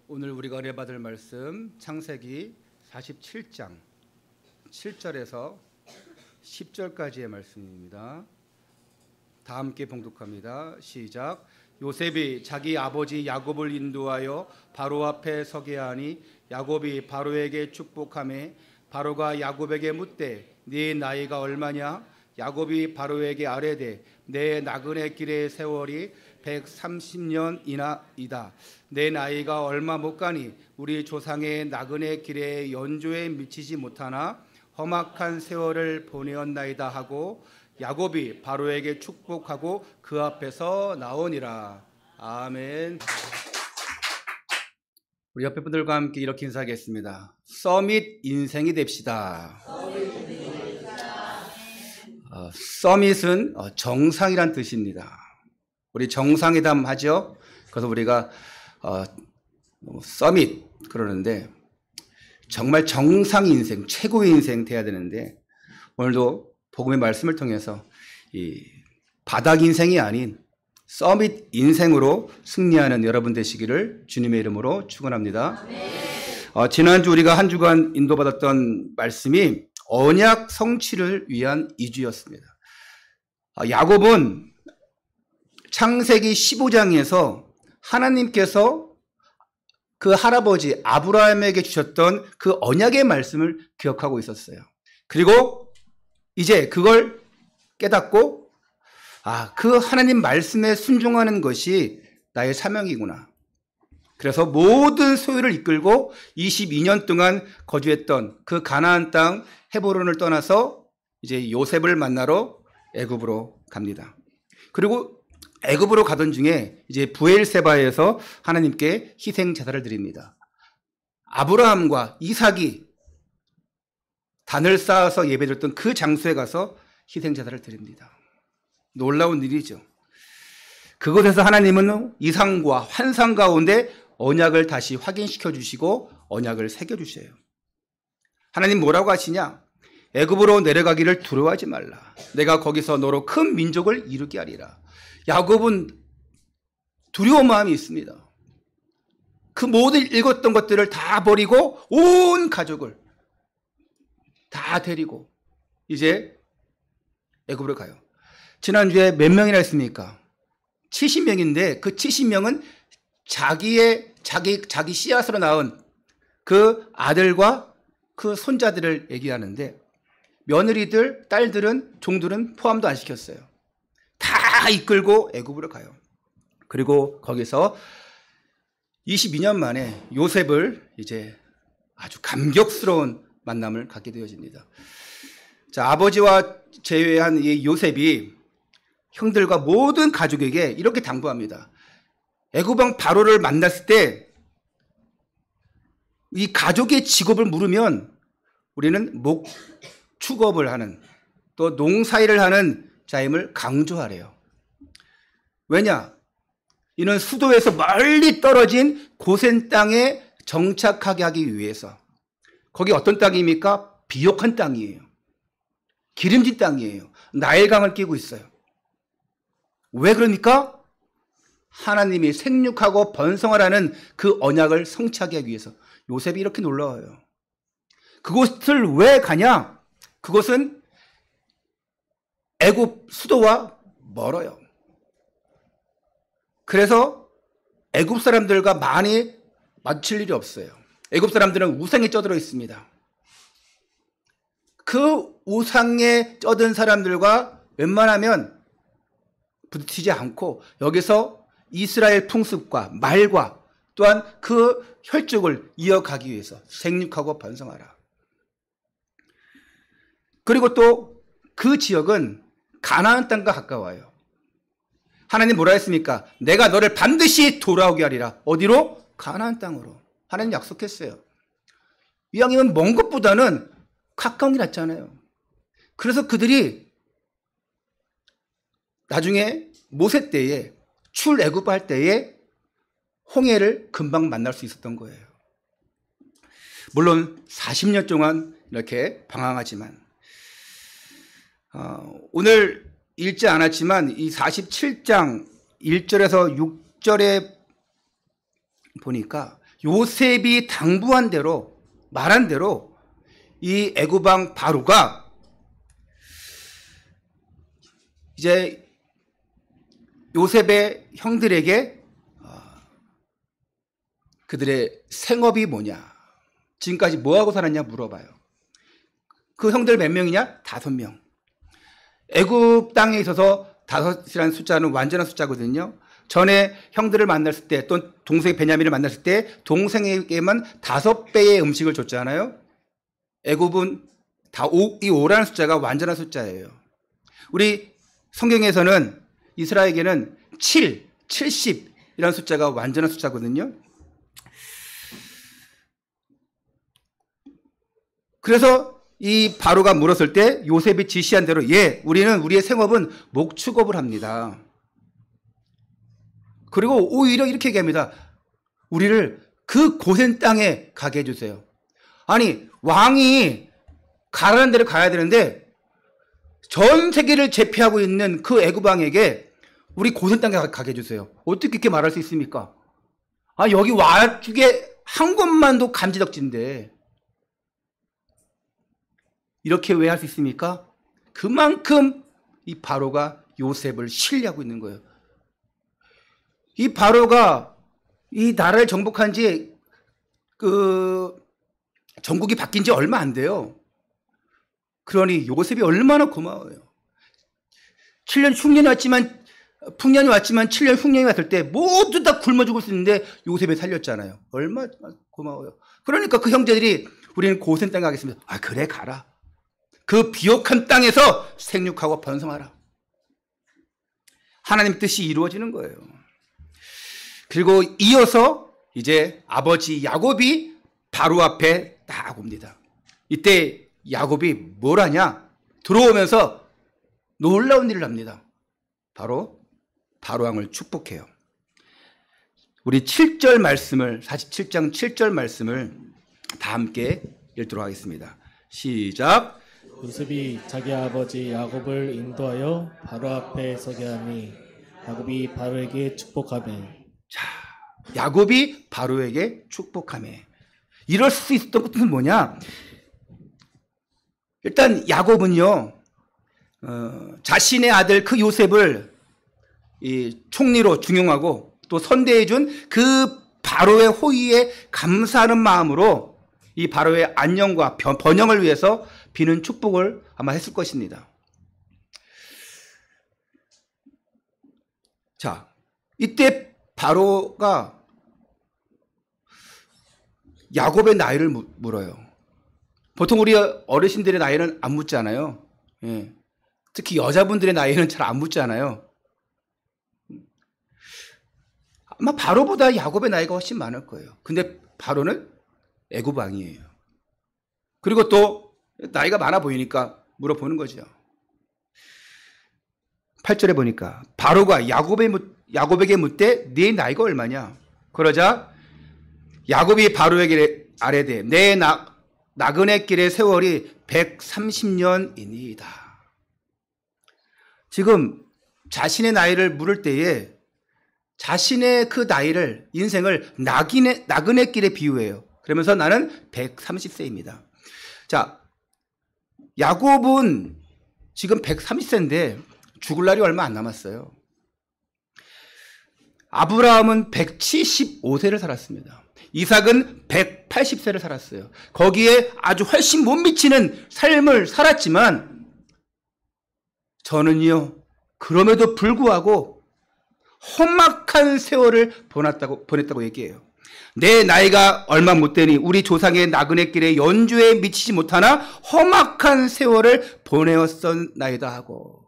오늘 우리가 은혜받을 말씀 창세기 47장 7절에서 10절까지의 말씀입니다. 다 함께 봉독합니다. 시작. 요셉이 자기 아버지 야곱을 인도하여 바로 앞에 서게 하니 야곱이 바로에게 축복하매 바로가 야곱에게 묻되 네 나이가 얼마냐? 야곱이 바로에게 아뢰되 내 나그네 길의 세월이 130년이나이다. 내 나이가 얼마 못 가니 우리 조상의 나그네 길의 연조에 미치지 못하나 험악한 세월을 보내었나이다 하고 야곱이 바로에게 축복하고 그 앞에서 나오니라. 아멘. 우리 옆에 분들과 함께 이렇게 인사하겠습니다. 서밋 인생이 됩시다. 서밋은 정상이란 뜻입니다. 우리 정상회담 하죠. 그래서 우리가 서밋 그러는데 정말 정상 인생, 최고의 인생 돼야 되는데 오늘도 복음의 말씀을 통해서 이 바닥 인생이 아닌 서밋 인생으로 승리하는 여러분 되시기를 주님의 이름으로 축원합니다. 지난주 우리가 한 주간 인도받았던 말씀이 언약 성취를 위한 이주였습니다. 야곱은 창세기 15장에서 하나님께서 그 할아버지 아브라함에게 주셨던 그 언약의 말씀을 기억하고 있었어요. 그리고 이제 그걸 깨닫고 그 하나님 말씀에 순종하는 것이 나의 사명이구나. 그래서 모든 소유를 이끌고 22년 동안 거주했던 그 가나안 땅 헤브론을 떠나서 이제 요셉을 만나러 애굽으로 갑니다. 그리고 애굽으로 가던 중에 이제 브엘세바에서 하나님께 희생 제사를 드립니다. 아브라함과 이삭이 단을 쌓아서 예배드렸던 그 장소에 가서 희생 제사를 드립니다. 놀라운 일이죠. 그곳에서 하나님은 이상과 환상 가운데 언약을 다시 확인시켜 주시고 언약을 새겨 주셔요. 하나님 뭐라고 하시냐? 애굽으로 내려가기를 두려워하지 말라. 내가 거기서 너로 큰 민족을 이루게 하리라. 야곱은 두려운 마음이 있습니다. 그 모든 읽었던 것들을 다 버리고 온 가족을 다 데리고 이제 애굽으로 가요. 지난주에 몇 명이나 했습니까? 70명인데 그 70명은 자기 씨앗으로 낳은 그 아들과 그 손자들을 얘기하는데 며느리들, 딸들은, 종들은 포함도 안 시켰어요. 다 이끌고 애굽으로 가요. 그리고 거기서 22년 만에 요셉을 이제 아주 감격스러운 만남을 갖게 되어집니다. 자, 아버지와 제외한 이 요셉이 형들과 모든 가족에게 이렇게 당부합니다. 애굽왕 바로를 만났을 때 이 가족의 직업을 물으면 우리는 축업을 하는 또 농사일을 하는 자임을 강조하래요. 왜냐? 이는 수도에서 멀리 떨어진 고센 땅에 정착하게 하기 위해서. 거기 어떤 땅입니까? 비옥한 땅이에요. 기름진 땅이에요. 나일강을 끼고 있어요. 왜 그러니까? 하나님이 생육하고 번성하라는 그 언약을 성취하기 위해서. 요셉이 이렇게 놀라워요. 그곳을 왜 가냐? 그곳은 애굽 수도와 멀어요. 그래서 애굽 사람들과 많이 마주칠 일이 없어요. 애굽 사람들은 우상에 쪄들어 있습니다. 그 우상에 쪄든 사람들과 웬만하면 부딪히지 않고 여기서 이스라엘 풍습과 말과 또한 그 혈족을 이어가기 위해서 생육하고 번성하라. 그리고 또 그 지역은 가나안 땅과 가까워요. 하나님 뭐라 했습니까? 내가 너를 반드시 돌아오게 하리라. 어디로? 가나안 땅으로. 하나님 약속했어요. 이왕이면 먼 것보다는 가까운 게 낫잖아요. 그래서 그들이 나중에 모세 때에 출애굽할 때에 홍해를 금방 만날 수 있었던 거예요. 물론 40년 동안 이렇게 방황하지만 오늘 읽지 않았지만 이 47장 1절에서 6절에 보니까 요셉이 당부한 대로, 말한 대로 이 애굽 왕 바로가 이제 요셉의 형들에게 그들의 생업이 뭐냐, 지금까지 뭐하고 살았냐 물어봐요. 그 형들 몇 명이냐? 5명. 애굽 땅에 있어서 5이라는 숫자는 완전한 숫자거든요. 전에 형들을 만났을 때, 또 동생 베냐민을 만났을 때 동생에게만 5배의 음식을 줬잖아요. 애굽은 이 5라는 숫자가 완전한 숫자예요. 우리 성경에서는 이스라엘에게는 7, 70이라는 숫자가 완전한 숫자거든요. 그래서 이 바로가 물었을 때 요셉이 지시한 대로 우리는 우리의 생업은 목축업을 합니다. 그리고 오히려 이렇게 얘기합니다. 우리를 그 고센 땅에 가게 해주세요. 아니, 왕이 가라는 데를 가야 되는데 전 세계를 제패하고 있는 그 애굽 왕에게 우리 고센 땅에 가게 해주세요. 어떻게 그렇게 말할 수 있습니까? 여기 와주게 한 것만도 감지덕지인데 이렇게 왜 할 수 있습니까? 그만큼 이 바로가 요셉을 신뢰하고 있는 거예요. 이 바로가 이 나라를 정복한 지 전국이 바뀐 지 얼마 안 돼요. 그러니 요셉이 얼마나 고마워요. 7년 흉년이 왔지만, 풍년이 왔지만 7년 흉년이 왔을 때 모두 다 굶어 죽을 수 있는데 요셉이 살렸잖아요. 얼마나 고마워요. 그러니까 그 형제들이 우리는 고센 땅에 가겠습니다. 그래, 가라. 그 비옥한 땅에서 생육하고 번성하라. 하나님 뜻이 이루어지는 거예요. 그리고 이어서 이제 아버지 야곱이 바로 앞에 딱 옵니다. 이때 야곱이 뭘 하냐? 들어오면서 놀라운 일을 합니다. 바로 바로왕을 축복해요. 우리 7절 말씀을, 47장 7절 말씀을 다 함께 읽도록 하겠습니다. 시작. 요셉이 자기 아버지 야곱을 인도하여 바로 앞에 서게 하니 야곱이 바로에게 축복하매. 자, 야곱이 바로에게 축복하매. 이럴 수 있었던 것은 뭐냐? 일단 야곱은요, 자신의 아들 그 요셉을 이 총리로 중용하고 또 선대해준 그 바로의 호의에 감사하는 마음으로 이 바로의 안녕과 번영을 위해서 비는 축복을 아마 했을 것입니다. 자, 이때 바로가 야곱의 나이를 물어요. 보통 우리 어르신들의 나이는 안 묻잖아요. 예. 특히 여자분들의 나이는 잘 안 묻잖아요. 아마 바로보다 야곱의 나이가 훨씬 많을 거예요. 근데 바로는 애굽 왕이에요. 그리고 또 나이가 많아 보이니까 물어보는 거죠. 8절에 보니까 바로가 야곱에게 묻되 네 나이가 얼마냐? 그러자 야곱이 바로에게 아뢰되 내 나그네 길의 세월이 130년이니이다. 지금 자신의 나이를 물을 때에 자신의 그 나이를, 인생을 나그네 길에 비유해요. 그러면서 나는 130세입니다. 자, 야곱은 지금 130세인데 죽을 날이 얼마 안 남았어요. 아브라함은 175세를 살았습니다. 이삭은 180세를 살았어요. 거기에 아주 훨씬 못 미치는 삶을 살았지만 저는요, 그럼에도 불구하고 험악한 세월을 보냈다고 얘기해요. 내 나이가 얼마 못 되니 우리 조상의 나그네 길에 연주에 미치지 못하나 험악한 세월을 보내었었나이다 하고.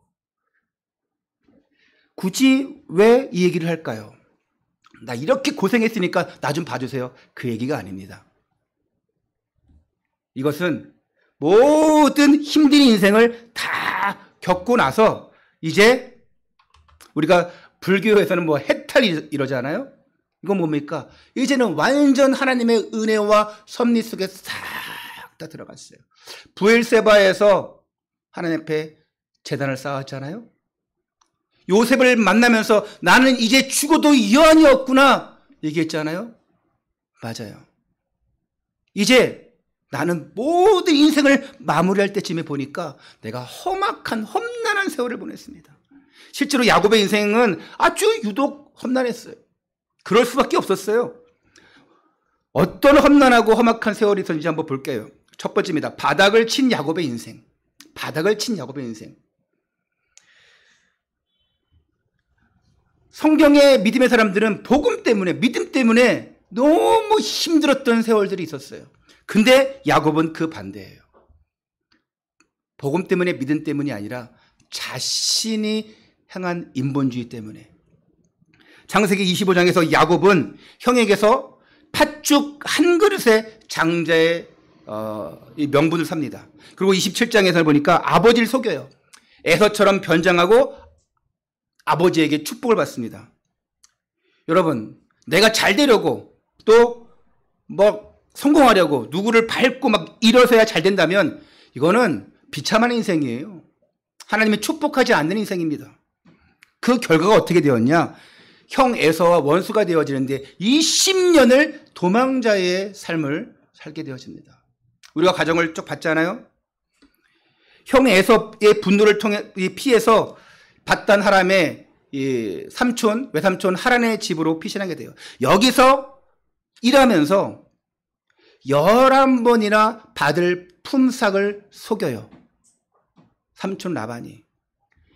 굳이 왜 이 얘기를 할까요? 나 이렇게 고생했으니까 나 좀 봐주세요. 그 얘기가 아닙니다. 이것은 모든 힘든 인생을 다 겪고 나서 이제 우리가 불교에서는 뭐 해탈 이러잖아요. 이건 뭡니까? 이제는 완전 하나님의 은혜와 섭리 속에 싹 다 들어갔어요. 부엘세바에서 하나님 앞에 제단을 쌓았잖아요. 요셉을 만나면서 나는 이제 죽어도 여한이 없구나 얘기했잖아요. 맞아요. 이제 나는 모든 인생을 마무리할 때쯤에 보니까 내가 험악한 험난한 세월을 보냈습니다. 실제로 야곱의 인생은 아주 유독 험난했어요. 그럴 수밖에 없었어요. 어떤 험난하고 험악한 세월이 있었는지 한번 볼게요. 첫 번째입니다. 바닥을 친 야곱의 인생. 바닥을 친 야곱의 인생. 성경의 믿음의 사람들은 복음 때문에, 믿음 때문에 너무 힘들었던 세월들이 있었어요. 근데 야곱은 그 반대예요. 복음 때문에, 믿음 때문이 아니라 자신이 향한 인본주의 때문에. 창세기 25장에서 야곱은 형에게서 팥죽 한 그릇의 장자의 이 명분을 삽니다. 그리고 27장에서 보니까 아버지를 속여요. 에서처럼 변장하고 아버지에게 축복을 받습니다. 여러분, 내가 잘 되려고 또 뭐 성공하려고 누구를 밟고 막 일어서야 잘 된다면 이거는 비참한 인생이에요. 하나님이 축복하지 않는 인생입니다. 그 결과가 어떻게 되었냐? 형 에서와 원수가 되어지는데 20년을 도망자의 삶을 살게 되어집니다. 우리가 가정을 쭉 봤잖아요. 형 에서의 분노를 통해 피해서 받던 하람의 이 삼촌, 외삼촌 하란의 집으로 피신하게 돼요. 여기서 일하면서 11번이나 받을 품삯을 속여요. 삼촌 라반이.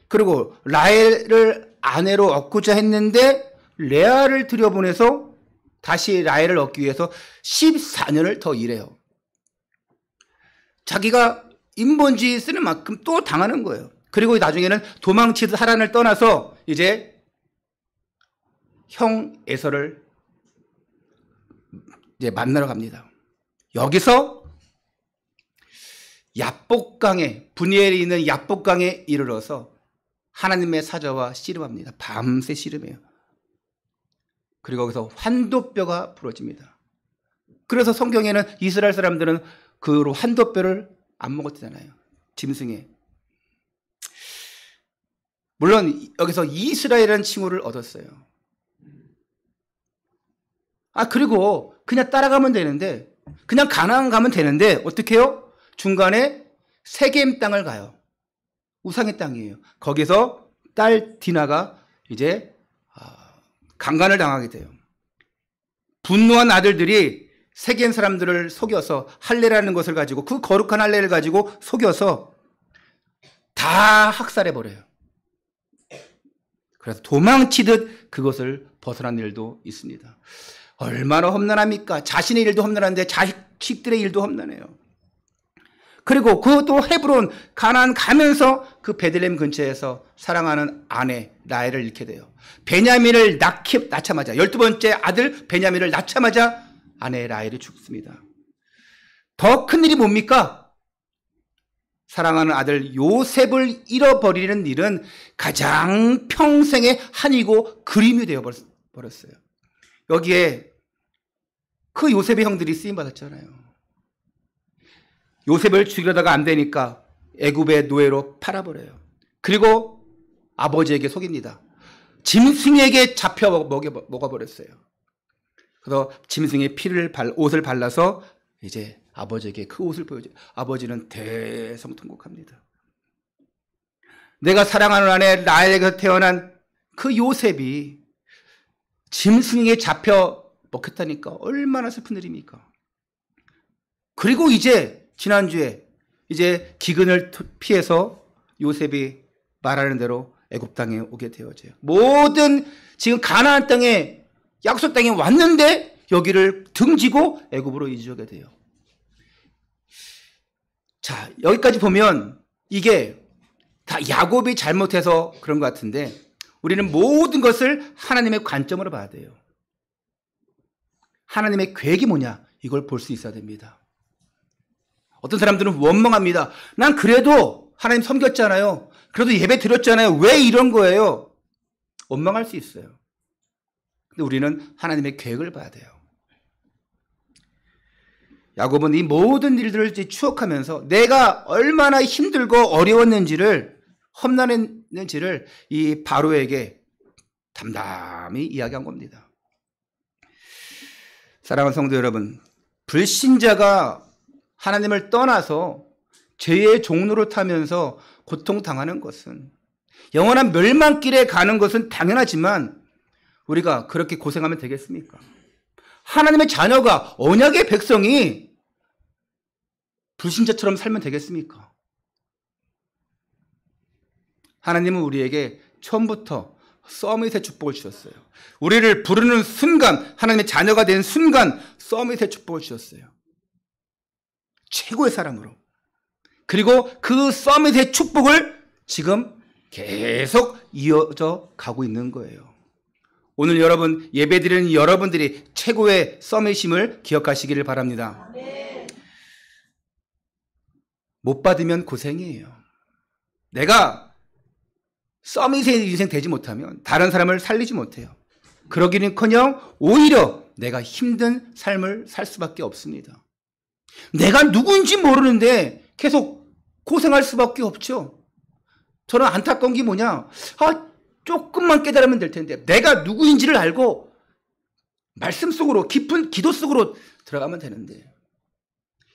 그리고 라헬을 아내로 얻고자 했는데 레아를 들여보내서 다시 라헬을 얻기 위해서 14년을 더 일해요. 자기가 인본주의 쓰는 만큼 또 당하는 거예요. 그리고 나중에는 도망치듯 하란을 떠나서 이제 형 에서를 이제 만나러 갑니다. 여기서 야복강에, 분이엘이 있는 야복강에 이르러서 하나님의 사자와 씨름합니다. 밤새 씨름해요. 그리고 거기서 환도뼈가 부러집니다. 그래서 성경에는 이스라엘 사람들은 그 환도뼈를 안 먹었잖아요. 짐승에. 물론 여기서 이스라엘이라는 칭호를 얻었어요. 그리고 그냥 따라가면 되는데, 그냥 가나안 가면 되는데 어떻게 해요? 중간에 세겜 땅을 가요. 우상의 땅이에요. 거기서 딸 디나가 이제 강간을 당하게 돼요. 분노한 아들들이 세겜 사람들을 속여서 할례라는 것을 가지고, 그 거룩한 할례를 가지고 속여서 다 학살해버려요. 그래서 도망치듯 그것을 벗어난 일도 있습니다. 얼마나 험난합니까? 자신의 일도 험난한데 자식들의 일도 험난해요. 그리고 그것도 헤브론, 가나안 가면서 그 베들레헴 근처에서 사랑하는 아내 라헬을 잃게 돼요. 베냐민을 낳자마자, 12번째 아들 베냐민을 낳자마자 아내 라헬이 죽습니다. 더 큰 일이 뭡니까? 사랑하는 아들 요셉을 잃어버리는 일은 가장 평생의 한이고 그림이 되어버렸어요. 여기에 그 요셉의 형들이 쓰임받았잖아요. 요셉을 죽이려다가 안 되니까 애굽의 노예로 팔아버려요. 그리고 아버지에게 속입니다. 짐승에게 잡혀 먹어버렸어요. 그래서 짐승의 옷을 발라서 이제 아버지에게 그 옷을 보여줘요. 아버지는 대성통곡합니다. 내가 사랑하는 아내 라헬에게서 태어난 그 요셉이 짐승에게 잡혀 먹혔다니까 얼마나 슬픈 일입니까? 그리고 이제 지난주에 이제 기근을 피해서 요셉이 말하는 대로 애굽 땅에 오게 되어져요. 모든 지금 가나안 땅에, 약속 땅에 왔는데 여기를 등지고 애굽으로 이주하게 돼요. 자, 여기까지 보면 이게 다 야곱이 잘못해서 그런 것 같은데, 우리는 모든 것을 하나님의 관점으로 봐야 돼요. 하나님의 계획이 뭐냐, 이걸 볼 수 있어야 됩니다. 어떤 사람들은 원망합니다. 난 그래도 하나님 섬겼잖아요. 그래도 예배 드렸잖아요. 왜 이런 거예요? 원망할 수 있어요. 근데 우리는 하나님의 계획을 봐야 돼요. 야곱은 이 모든 일들을 추억하면서 내가 얼마나 힘들고 어려웠는지를, 험난했는지를 이 바로에게 담담히 이야기한 겁니다. 사랑하는 성도 여러분, 불신자가 하나님을 떠나서 죄의 종로를 타면서 고통당하는 것은, 영원한 멸망길에 가는 것은 당연하지만 우리가 그렇게 고생하면 되겠습니까? 하나님의 자녀가, 언약의 백성이 불신자처럼 살면 되겠습니까? 하나님은 우리에게 처음부터 서밋의 축복을 주셨어요. 우리를 부르는 순간, 하나님의 자녀가 된 순간 서밋의 축복을 주셨어요. 최고의 사랑으로. 그리고 그 서밋의 축복을 지금 계속 이어져 가고 있는 거예요. 오늘 여러분, 예배드리는 여러분들이 최고의 서밋임을 기억하시기를 바랍니다. 못 받으면 고생이에요. 내가 서밋의 인생 되지 못하면 다른 사람을 살리지 못해요. 그러기는커녕 오히려 내가 힘든 삶을 살 수밖에 없습니다. 내가 누구인지 모르는데 계속 고생할 수밖에 없죠. 저는 안타까운 게 뭐냐, 조금만 깨달으면 될 텐데, 내가 누구인지를 알고 말씀 속으로, 깊은 기도 속으로 들어가면 되는데,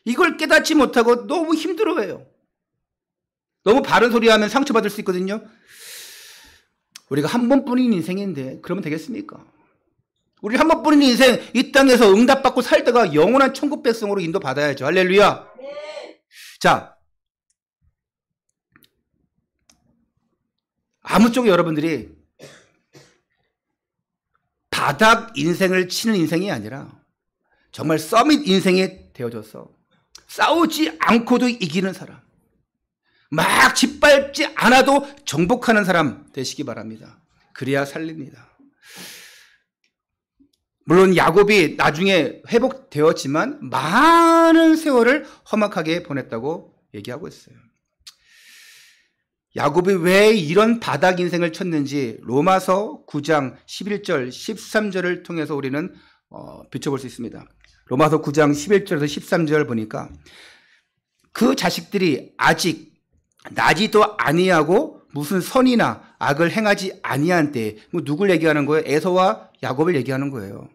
이걸 깨닫지 못하고 너무 힘들어해요. 너무 바른 소리 하면 상처받을 수 있거든요. 우리가 한 번뿐인 인생인데 그러면 되겠습니까? 우리 한 번뿐인 인생, 이 땅에서 응답받고 살다가 영원한 천국 백성으로 인도받아야죠. 할렐루야. 네. 자, 아무쪼록 여러분들이 바닥 인생을 치는 인생이 아니라 정말 서밋 인생이 되어져서 싸우지 않고도 이기는 사람, 막 짓밟지 않아도 정복하는 사람 되시기 바랍니다. 그래야 살립니다. 물론 야곱이 나중에 회복되었지만 많은 세월을 험악하게 보냈다고 얘기하고 있어요. 야곱이 왜 이런 바닥 인생을 쳤는지 로마서 9장 11절 13절을 통해서 우리는 비춰볼 수 있습니다. 로마서 9장 11절에서 13절 보니까 그 자식들이 아직 나지도 아니하고 무슨 선이나 악을 행하지 아니한 때에, 누굴 얘기하는 거예요? 에서와 야곱을 얘기하는 거예요.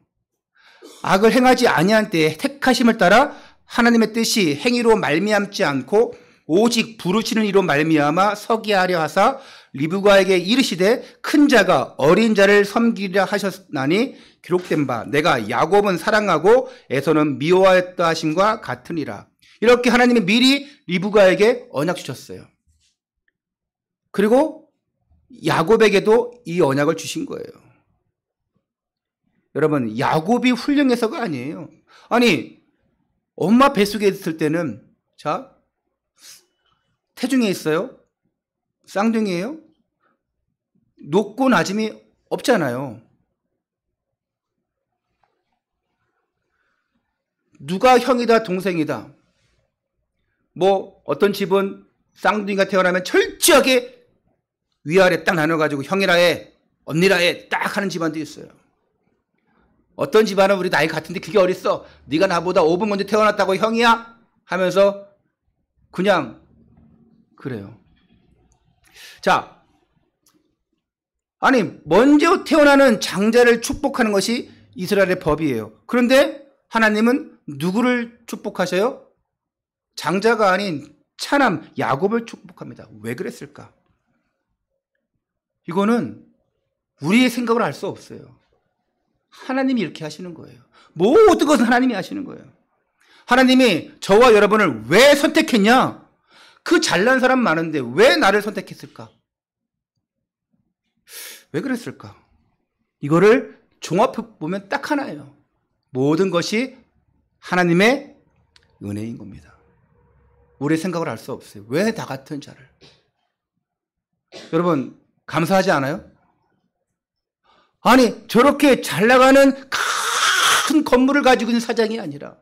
악을 행하지 아니한 때에 택하심을 따라 하나님의 뜻이 행위로 말미암지 않고 오직 부르시는 이로 말미암아 서게 하려 하사 리브가에게 이르시되 큰 자가 어린 자를 섬기려 하셨나니 기록된 바 내가 야곱은 사랑하고 에서는 미워하였다 하심과 같으니라. 이렇게 하나님이 미리 리브가에게 언약 주셨어요. 그리고 야곱에게도 이 언약을 주신 거예요. 여러분, 야곱이 훌륭해서가 아니에요. 아니, 엄마 뱃속에 있을 때는, 자, 태중에 있어요? 쌍둥이에요? 높고 낮음이 없잖아요. 누가 형이다 동생이다, 뭐 어떤 집은 쌍둥이가 태어나면 철저하게 위아래 딱 나눠가지고 형이라 해, 언니라 해 딱 하는 집안도 있어요. 어떤 집안은 우리 나이 같은데 그게 어딨어, 네가 나보다 5분 먼저 태어났다고 형이야? 하면서 그냥 그래요. 자, 아니 먼저 태어나는 장자를 축복하는 것이 이스라엘의 법이에요. 그런데 하나님은 누구를 축복하셔요? 장자가 아닌 차남 야곱을 축복합니다. 왜 그랬을까? 이거는 우리의 생각으로 알 수 없어요. 하나님이 이렇게 하시는 거예요. 모든 것은 하나님이 하시는 거예요. 하나님이 저와 여러분을 왜 선택했냐? 그 잘난 사람 많은데 왜 나를 선택했을까? 왜 그랬을까? 이거를 종합해 보면 딱 하나예요. 모든 것이 하나님의 은혜인 겁니다. 우리의 생각을 알 수 없어요. 왜 나 같은 자를? 여러분, 감사하지 않아요? 아니, 저렇게 잘 나가는 큰 건물을 가지고 있는 사장이 아니라,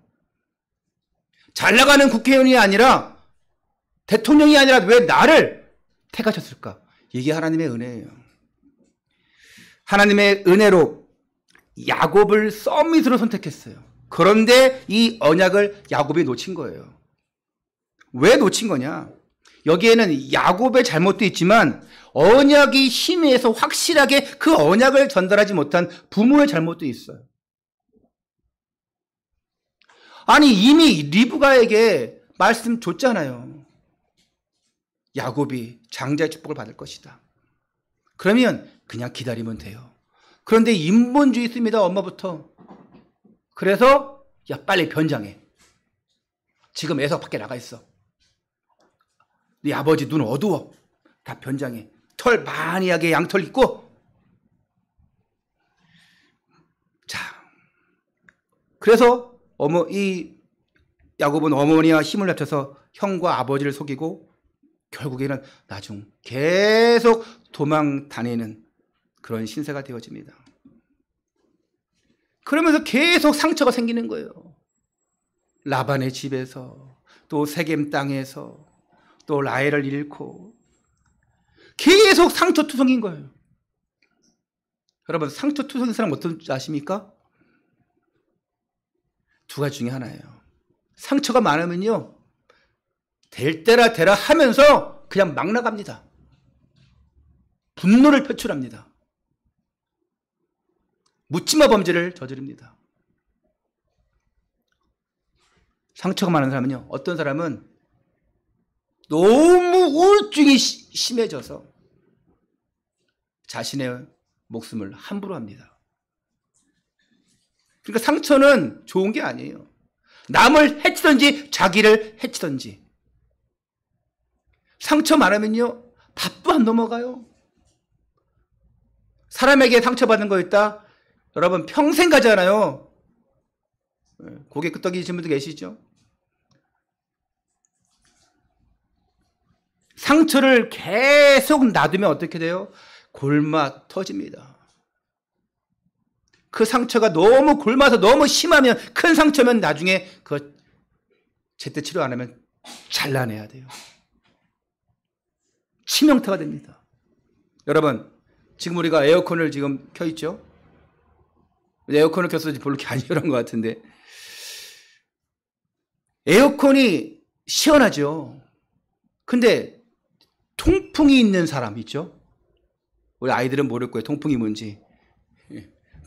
잘 나가는 국회의원이 아니라, 대통령이 아니라 왜 나를 택하셨을까? 이게 하나님의 은혜예요. 하나님의 은혜로 야곱을 서밋으로 선택했어요. 그런데 이 언약을 야곱이 놓친 거예요. 왜 놓친 거냐? 여기에는 야곱의 잘못도 있지만 언약이 희미해서 확실하게 그 언약을 전달하지 못한 부모의 잘못도 있어요. 아니 이미 리브가에게 말씀 줬잖아요. 야곱이 장자의 축복을 받을 것이다. 그러면 그냥 기다리면 돼요. 그런데 인본주의 있습니다. 엄마부터. 그래서 야 빨리 변장해. 지금 애석 밖에 나가 있어. 네 아버지 눈 어두워. 다 변장해. 털 많이 하게 양털 입고. 자, 그래서 이 야곱은 어머니와 힘을 합쳐서 형과 아버지를 속이고 결국에는 나중 계속 도망 다니는 그런 신세가 되어집니다. 그러면서 계속 상처가 생기는 거예요. 라반의 집에서, 또 세겜 땅에서, 또 라헬을 잃고 계속 상처투성인 거예요. 여러분, 상처투성인 사람 어떤지 아십니까? 두 가지 중에 하나예요. 상처가 많으면요, 될 때라 되라 하면서 그냥 막 나갑니다. 분노를 표출합니다. 묻지마 범죄를 저지릅니다. 상처가 많은 사람은요, 어떤 사람은 너무 우울증이 심해져서 자신의 목숨을 함부로 합니다. 그러니까 상처는 좋은 게 아니에요. 남을 해치든지 자기를 해치든지. 상처 많으면요, 밥도 안 넘어가요. 사람에게 상처받은 거 있다? 여러분 평생 가잖아요. 고개 끄덕이신 분도 계시죠? 상처를 계속 놔두면 어떻게 돼요? 골마 터집니다. 그 상처가 너무 골마서 너무 심하면, 큰 상처면 나중에 그 제때 치료 안 하면 잘라내야 돼요. 치명타가 됩니다. 여러분, 지금 우리가 에어컨을 지금 켜있죠? 에어컨을 켜서 별로 안 시원한 것 같은데, 에어컨이 시원하죠. 근데 통풍이 있는 사람 있죠? 우리 아이들은 모를 거예요. 통풍이 뭔지.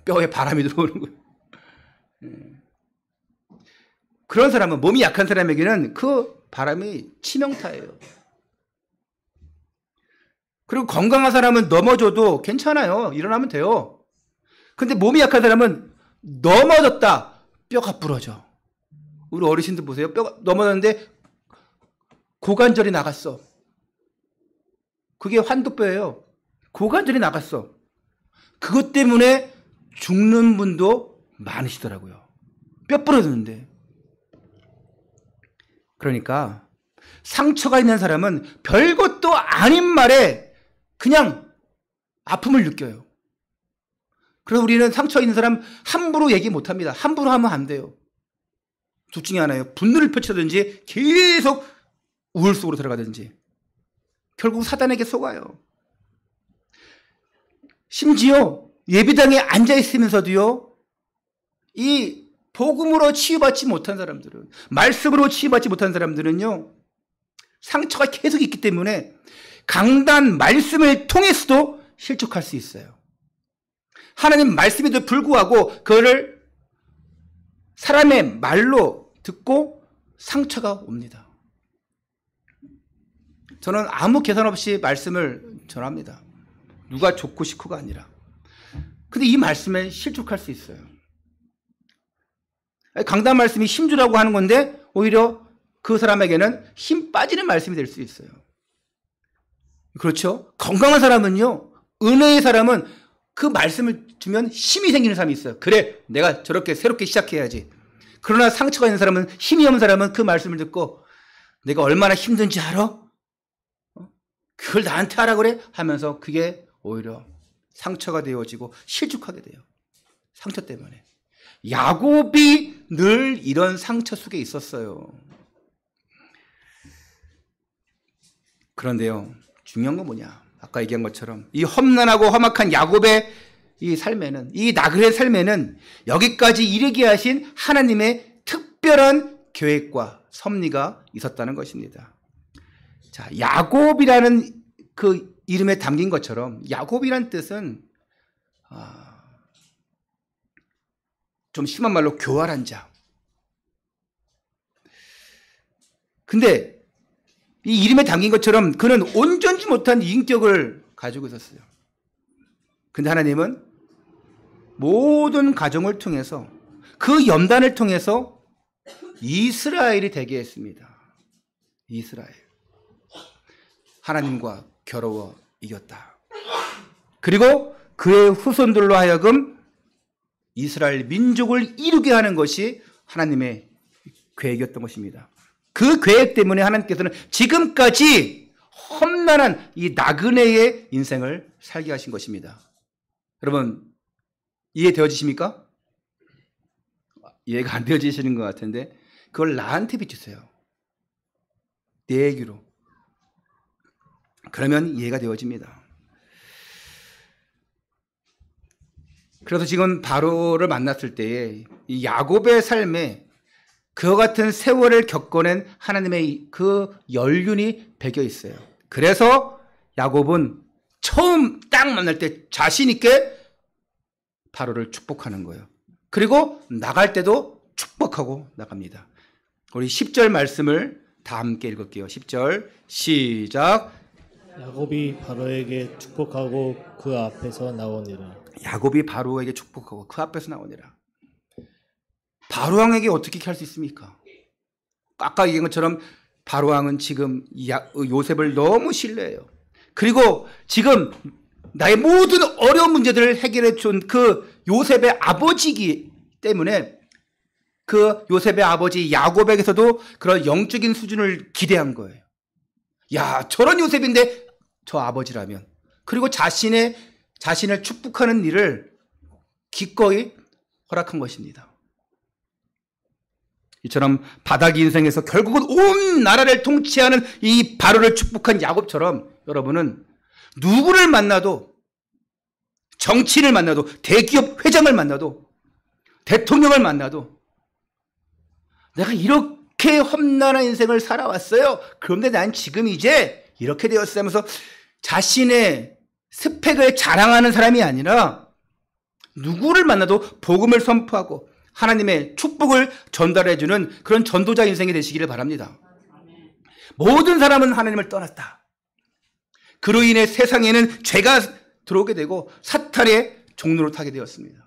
뼈에 바람이 들어오는 거예요. 그런 사람은, 몸이 약한 사람에게는 그 바람이 치명타예요. 그리고 건강한 사람은 넘어져도 괜찮아요. 일어나면 돼요. 근데 몸이 약한 사람은 넘어졌다, 뼈가 부러져. 우리 어르신들 보세요. 뼈가 넘어졌는데 고관절이 나갔어. 그게 환도뼈예요. 고관절이 나갔어. 그것 때문에 죽는 분도 많으시더라고요. 뼈 부러졌는데. 그러니까 상처가 있는 사람은 별것도 아닌 말에 그냥 아픔을 느껴요. 그래서 우리는 상처 있는 사람 함부로 얘기 못합니다. 함부로 하면 안 돼요. 둘 중에 하나예요. 분노를 펼치든지 계속 우울 속으로 들어가든지. 결국 사단에게 속아요. 심지어 예배당에 앉아있으면서도요, 이 복음으로 치유받지 못한 사람들은, 말씀으로 치유받지 못한 사람들은요, 상처가 계속 있기 때문에 강단 말씀을 통해서도 실족할 수 있어요. 하나님 말씀에도 불구하고 그거를 사람의 말로 듣고 상처가 옵니다. 저는 아무 계산 없이 말씀을 전합니다. 누가 좋고 싶고가 아니라. 근데 이 말씀에 실족할 수 있어요. 강단 말씀이 힘주라고 하는 건데 오히려 그 사람에게는 힘 빠지는 말씀이 될 수 있어요. 그렇죠? 건강한 사람은요, 은혜의 사람은 그 말씀을 주면 힘이 생기는 사람이 있어요. 그래, 내가 저렇게 새롭게 시작해야지. 그러나 상처가 있는 사람은, 힘이 없는 사람은 그 말씀을 듣고 내가 얼마나 힘든지 알아? 그걸 나한테 하라 그래? 하면서 그게 오히려 상처가 되어지고 실족하게 돼요. 상처 때문에. 야곱이 늘 이런 상처 속에 있었어요. 그런데요, 중요한 건 뭐냐? 아까 얘기한 것처럼 이 험난하고 험악한 야곱의 이 삶에는, 이 나그네의 삶에는 여기까지 이르게 하신 하나님의 특별한 계획과 섭리가 있었다는 것입니다. 자, 야곱이라는 그 이름에 담긴 것처럼 야곱이란 뜻은 좀 심한 말로 교활한 자, 근데 이 이름에 담긴 것처럼 그는 온전치 못한 인격을 가지고 있었어요. 근데 하나님은 모든 가정을 통해서 그 연단을 통해서 이스라엘이 되게 했습니다. 이스라엘. 하나님과 겨루어 이겼다. 그리고 그의 후손들로 하여금 이스라엘 민족을 이루게 하는 것이 하나님의 계획이었던 것입니다. 그 계획 때문에 하나님께서는 지금까지 험난한 이 나그네의 인생을 살게 하신 것입니다. 여러분, 이해되어지십니까? 이해가 안 되어지시는 것 같은데 그걸 나한테 비추세요. 내 얘기로. 그러면 이해가 되어집니다. 그래서 지금 바로를 만났을 때에 이 야곱의 삶에 그와 같은 세월을 겪어낸 하나님의 그 연륜이 배겨 있어요. 그래서 야곱은 처음 딱 만날 때 자신 있게 바로를 축복하는 거예요. 그리고 나갈 때도 축복하고 나갑니다. 우리 10절 말씀을 다 함께 읽을게요. 10절 시작. 야곱이 바로에게 축복하고 그 앞에서 나오니라. 야곱이 바로에게 축복하고 그 앞에서 나오니라. 바로 왕에게 어떻게 할 수 있습니까? 아까 얘기한 것처럼 바로 왕은 지금 요셉을 너무 신뢰해요. 그리고 지금 나의 모든 어려운 문제들을 해결해 준 그 요셉의 아버지이기 때문에 그 요셉의 아버지 야곱에게서도 그런 영적인 수준을 기대한 거예요. 야, 저런 요셉인데 저 아버지라면. 그리고 자신을 축복하는 일을 기꺼이 허락한 것입니다. 이처럼 바닥 인생에서 결국은 온 나라를 통치하는 이 바로를 축복한 야곱처럼 여러분은 누구를 만나도, 정치인을 만나도, 대기업 회장을 만나도, 대통령을 만나도 내가 이렇게 험난한 인생을 살아왔어요. 그런데 난 지금 이제 이렇게 되었어요 하면서 자신의 스펙을 자랑하는 사람이 아니라 누구를 만나도 복음을 선포하고 하나님의 축복을 전달해주는 그런 전도자 인생이 되시기를 바랍니다. 모든 사람은 하나님을 떠났다. 그로 인해 세상에는 죄가 들어오게 되고 사탄의 종로로 타게 되었습니다.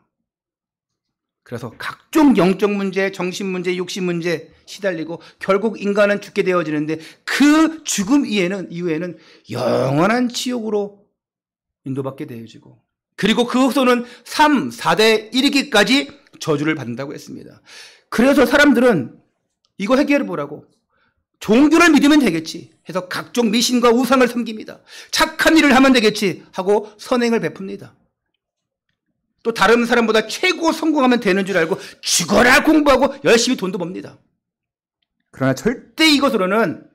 그래서 각종 영적 문제, 정신 문제, 육신 문제 시달리고 결국 인간은 죽게 되어지는데 그 죽음 이후에는 영원한 지옥으로 인도받게 되어지고 그리고 그 후손은 3, 4대 이르기까지 저주를 받는다고 했습니다. 그래서 사람들은 이거 해결해 보라고 종교를 믿으면 되겠지 해서 각종 미신과 우상을 섬깁니다. 착한 일을 하면 되겠지 하고 선행을 베풉니다. 또 다른 사람보다 최고 성공하면 되는 줄 알고 죽어라 공부하고 열심히 돈도 법니다. 그러나 절대 이것으로는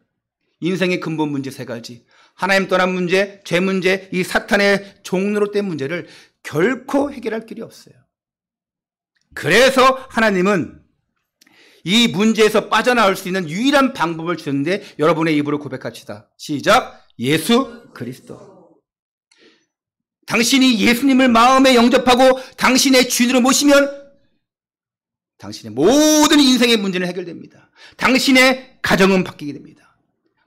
인생의 근본 문제 3가지, 하나님 떠난 문제, 죄 문제, 이 사탄의 종로로 된 문제를 결코 해결할 길이 없어요. 그래서 하나님은 이 문제에서 빠져나올 수 있는 유일한 방법을 주셨는데 여러분의 입으로 고백합시다. 시작. 예수 그리스도. 당신이 예수님을 마음에 영접하고 당신의 주인으로 모시면 당신의 모든 인생의 문제는 해결됩니다. 당신의 가정은 바뀌게 됩니다.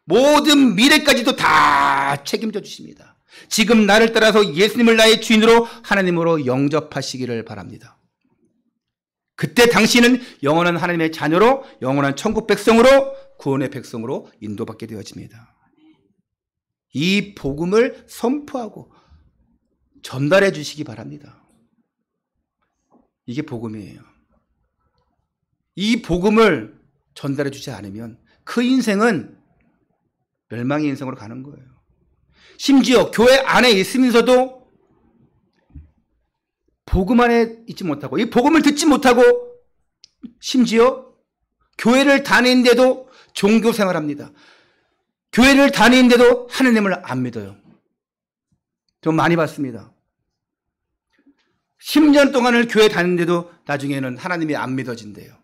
모든 미래까지도 다 책임져 주십니다. 지금 나를 따라서 예수님을 나의 주인으로 하나님으로 영접하시기를 바랍니다. 그때 당신은 영원한 하나님의 자녀로 영원한 천국 백성으로 구원의 백성으로 인도받게 되어집니다. 이 복음을 선포하고 전달해 주시기 바랍니다. 이게 복음이에요. 이 복음을 전달해 주지 않으면 그 인생은 멸망의 인생으로 가는 거예요. 심지어 교회 안에 있으면서도 복음 안에 있지 못하고 이 복음을 듣지 못하고 심지어 교회를 다니는데도 종교 생활합니다. 교회를 다니는데도 하나님을 안 믿어요. 좀 많이 봤습니다. 10년 동안을 교회 다니는데도 나중에는 하나님이 안 믿어진대요.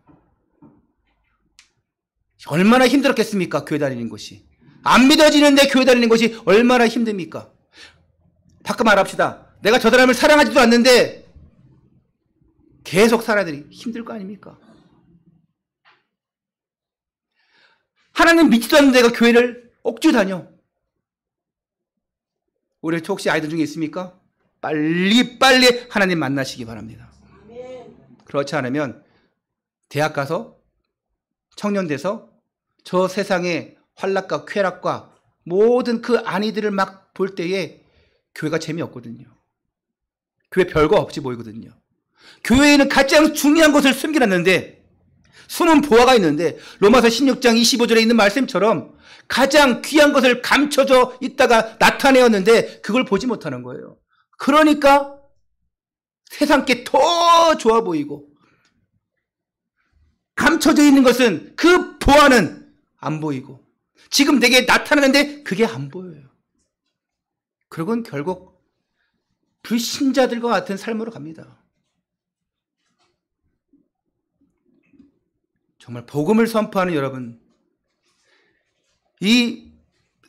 얼마나 힘들었겠습니까? 교회 다니는 것이. 안 믿어지는데 교회 다니는 것이 얼마나 힘듭니까? 바꿔 말합시다. 내가 저 사람을 사랑하지도 않는데 계속 살아야 되니 힘들 거 아닙니까? 하나님 믿지도 않는 내가 교회를 억지로 다녀. 우리 혹시 아이들 중에 있습니까? 빨리 하나님 만나시기 바랍니다. 그렇지 않으면 대학 가서 청년 돼서 저 세상의 환락과 쾌락과 모든 그 안위들을 막 볼 때에 교회가 재미없거든요. 교회 별거 없이 보이거든요. 교회에는 가장 중요한 것을 숨겨놨는데, 숨은 보화가 있는데, 로마서 16장 25절에 있는 말씀처럼 가장 귀한 것을 감춰져 있다가 나타내었는데 그걸 보지 못하는 거예요. 그러니까 세상께 더 좋아 보이고, 감춰져 있는 것은, 그 보화는 안 보이고, 지금 내게 나타나는데 그게 안 보여요. 그러곤 결국 불신자들과 같은 삶으로 갑니다. 정말 복음을 선포하는 여러분, 이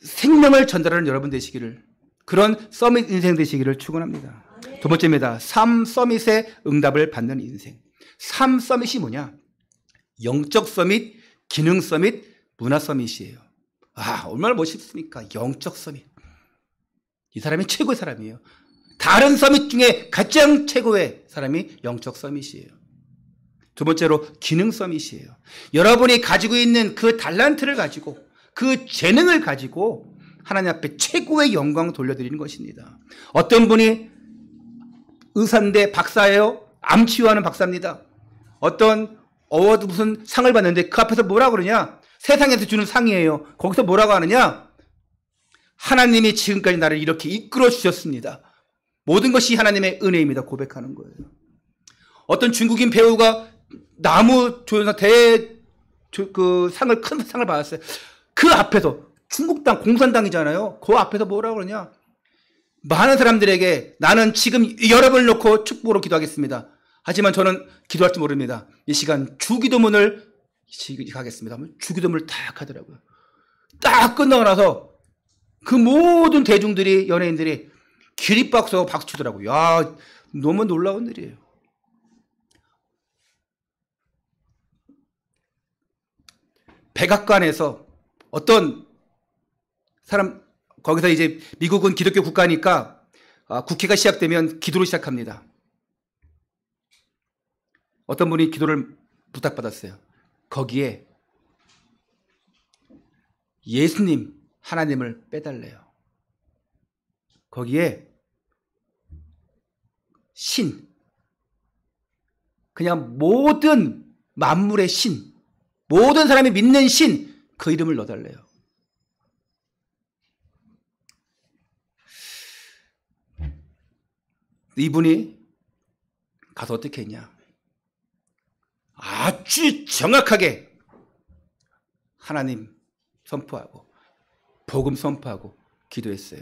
생명을 전달하는 여러분 되시기를, 그런 서밋 인생 되시기를 축원합니다. 두 번째입니다. 삶 서밋의 응답을 받는 인생. 삶 서밋이 뭐냐? 영적 서밋, 기능 서밋, 문화 서밋이에요. 아, 얼마나 멋있습니까? 영적 서밋. 이 사람이 최고의 사람이에요. 다른 서밋 중에 가장 최고의 사람이 영적 서밋이에요. 두 번째로 기능 서밋이에요. 여러분이 가지고 있는 그 달란트를 가지고, 그 재능을 가지고 하나님 앞에 최고의 영광 돌려드리는 것입니다. 어떤 분이 의사인데 박사예요. 암 치유하는 박사입니다. 어떤 어워드 무슨 상을 받는데 그 앞에서 뭐라고 그러냐? 세상에서 주는 상이에요. 거기서 뭐라고 하느냐? 하나님이 지금까지 나를 이렇게 이끌어 주셨습니다. 모든 것이 하나님의 은혜입니다. 고백하는 거예요. 어떤 중국인 배우가 나무 조연상 그 상을, 큰 상을 받았어요. 그 앞에서, 중국당 공산당이잖아요. 그 앞에서 뭐라고 그러냐? 많은 사람들에게 나는 지금 여러분을 놓고 축복으로 기도하겠습니다. 하지만 저는 기도할 줄 모릅니다. 이 시간 주기도문을 하겠습니다. 주기도문을 딱 하더라고요. 딱 끝나고 나서 그 모든 대중들이, 연예인들이 기립박수하고 박수 치더라고요. 야, 너무 놀라운 일이에요. 백악관에서 어떤 사람, 거기서 이제 미국은 기독교 국가니까 국회가 시작되면 기도를 시작합니다. 어떤 분이 기도를 부탁받았어요. 거기에 예수님, 하나님을 빼달래요. 거기에 신, 그냥 모든 만물의 신, 모든 사람이 믿는 신, 그 이름을 넣어달래요. 이분이 가서 어떻게 했냐? 아주 정확하게 하나님 선포하고 복음 선포하고 기도했어요.